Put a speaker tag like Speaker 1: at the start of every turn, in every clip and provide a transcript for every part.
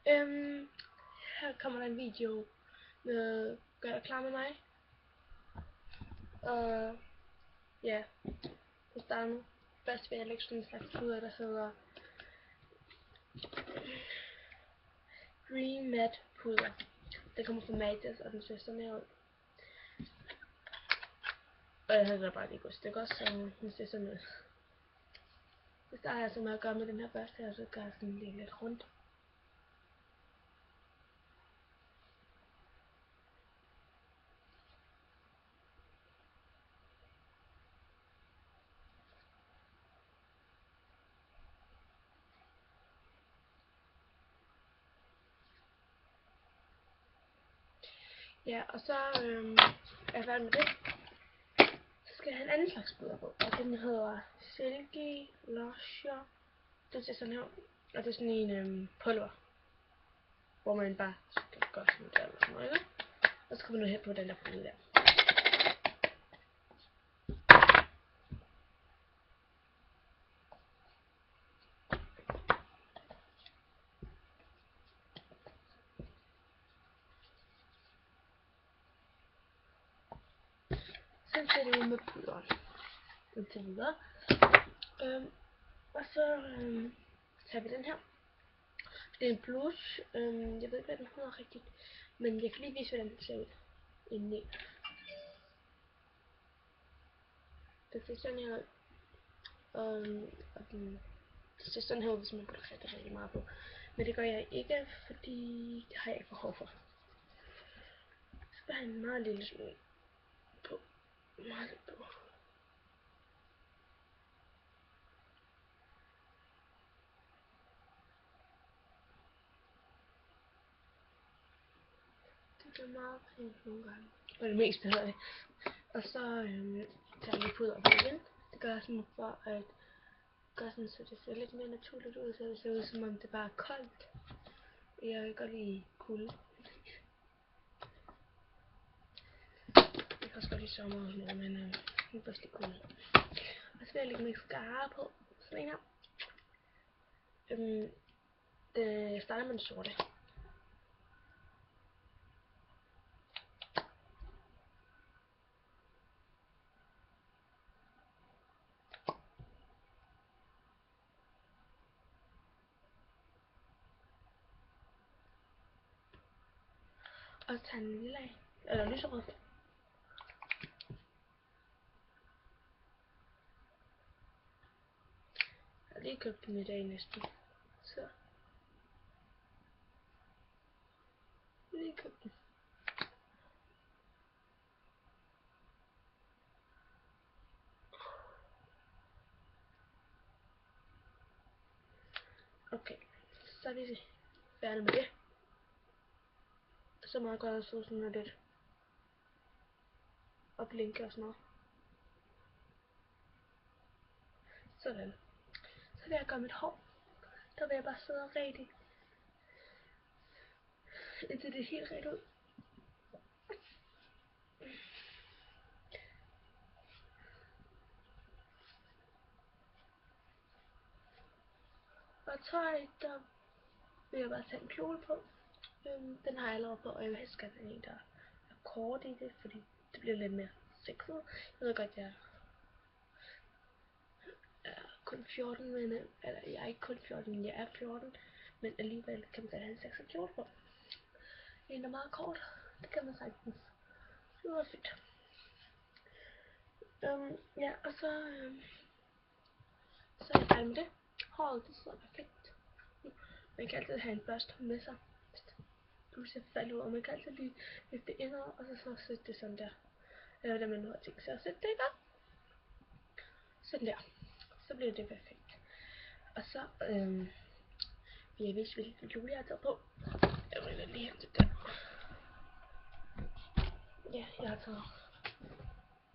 Speaker 1: Her kommer der en video med Gør dig klar med mig. Ja, vi starter nu. Først vil jeg lægge sådan en slags puder, der hedder Dream Matte puder. Det kommer fra Matas, og den ser sådan her ud. Og jeg havde da bare lige gået stykker, så den ser sådan ud. Så starter jeg så med at gøre med den her børste her, og så gør jeg sådan lige lidt rundt. Ja, og så er jeg færdig med det. Så skal jeg have en anden slags puder på, og den hedder Silky Lusher. Den ser sådan her ud, og det er sådan en pulver, hvor man bare skal gøre sådan der eller sådan noget, ikke? Og så kommer man nu her på den der pude der. Så ser det ud med puderen. Indtil videre. Og så tager vi den her. Det er en blush. Jeg ved ikke, hvad den hedder rigtigt. Men jeg kan lige vise, hvordan den ser ud indeni. Det ser sådan her ud. Og den ser sådan her ud, hvis man putter rigtig meget på. Men det gør jeg ikke, fordi det har jeg ikke behov for. Så skal jeg have en meget lille smule på. Meget lidt på. Det er meget pænt nogle gange. Og det meste hedder det. Og så tager jeg lige puder på igen. Det gør jeg sådan for at gøre sådan, så det ser lidt mere naturligt ud. Så det ser ud som om det bare er koldt. Jeg kan godt lide kulde. Jeg kan også godt lide sommer og sådan noget, men jeg kan først lide kulde. Og så vil jeg lægge mascara på. Sådan en her. Det starter med den sorte. Og så tager den lille af. Eller lyserød. Jeg har lige købt den i dag næsten. Så. Lige købt den. Okay. Så er vi færdige med det. Så meget godt at så sådan noget lidt. Og blinke og sådan noget. Sådan. Så vil jeg gøre mit hår. Der vil jeg bare sidde og rigtig. Indtil det er helt ret ud. Og tøj, der vil jeg bare tage en kjole på. Den har jeg allerede på, og jeg vil helst have en, der er kort i det, fordi det bliver lidt mere sexet. Jeg ved godt, jeg er kun 14, men, eller jeg er ikke kun 14, men jeg er 14. Men alligevel kan man godt have en sexet kjole på. En, der er meget kort, det kan man sagtens. Det var fedt. Ja, og så er jeg færdig med det. Håret, det sidder perfekt. Man kan altid have en børste med sig. Du ser falde ud, og man kan altid lige lægge det indad, og så sætte det sådan der. Eller hvordan man nu har tænkt sig at sætte det indad. Sådan der. Så bliver det perfekt. Og så vil jeg vise, hvilken kjole jeg har taget på. Jeg vil lige hente det der. Ja, jeg har taget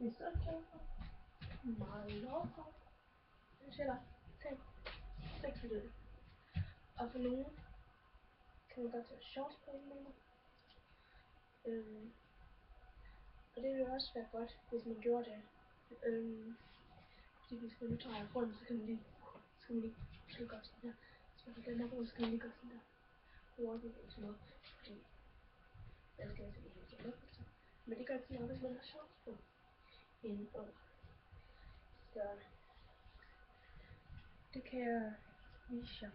Speaker 1: en sådan kjole på. Meget lov på. Den sætter 6 minutter. Og for nogen kan man godt tage shorts på med mig. Og det ville også være godt, hvis man gjorde det. Fordi hvis man nu tager rundt, så kan man lige gøre sådan her. Så hvis den er rundt, så kan man lige gøre sådan der. hurtigt og sådan noget. Fordi jeg skal altså lige have til at men det gør ikke så meget, hvis man har shorts på inden under. Så det kan jeg vise jer.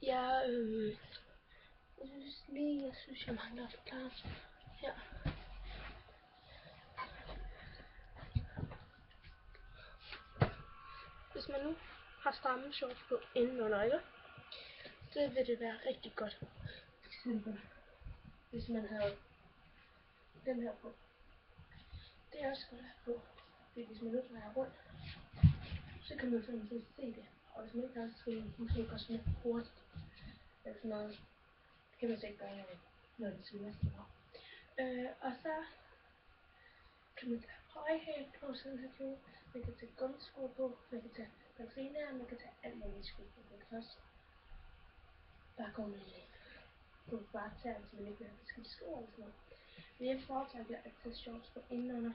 Speaker 1: Ja, jeg synes jeg mangler at forklare her. Hvis man nu har stramme shorts på indenunder, ikke? Så vil det være rigtig godt. For eksempel, hvis man havde den her på. Det er også godt at have på. Fordi hvis man nu drejer rundt, så kan man sådan set se det. Og hvis man ikke har, så skal man måske gå sådan lidt hurtigt. Eller sådan noget. Det kan man så ikke gøre, når det svinger sådan noget. Og så kan man tage højhæl på sådan her kjole. Man kan tage gummisko på. Man kan tage ballerinaer. Man kan tage alt muligt sko på. Man kan også bare gå med på bare tæer, hvis man ikke vil have beskidt sko eller sådan noget. Men jeg foretrækker at tage shorts på indenunder.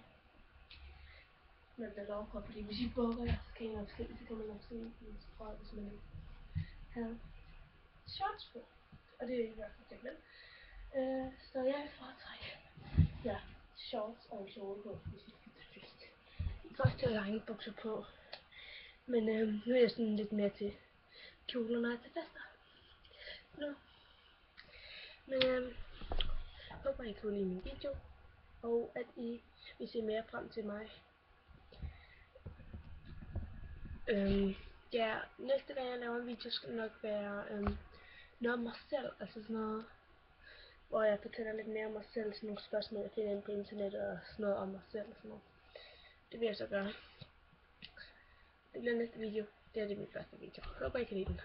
Speaker 1: Når det er lovkrop, fordi hvis I bukker jer, så kan I nok se, så kan man nok se en sprøj, hvis man ikke havde shorts på. Og det er i hvert fald det, men. Så jeg foretrækker shorts og en kjole på, hvis I skal til fest. I kan også tage lange bukser på. Men nu er jeg sådan lidt mere til kjoler, når jeg til fester. Nu. Men jeg håber, I kunne lide min video, og at I vil se mere frem til mig. Ja, næste gang jeg laver en video, skal det nok være noget om mig selv, altså sådan noget, hvor jeg fortæller lidt mere om mig selv, sådan nogle spørgsmål, jeg finder inde på internettet og sådan noget om mig selv og sådan noget. Det vil jeg så gøre. Det bliver næste video. Det er min første video. Jeg håber, I kan lide den.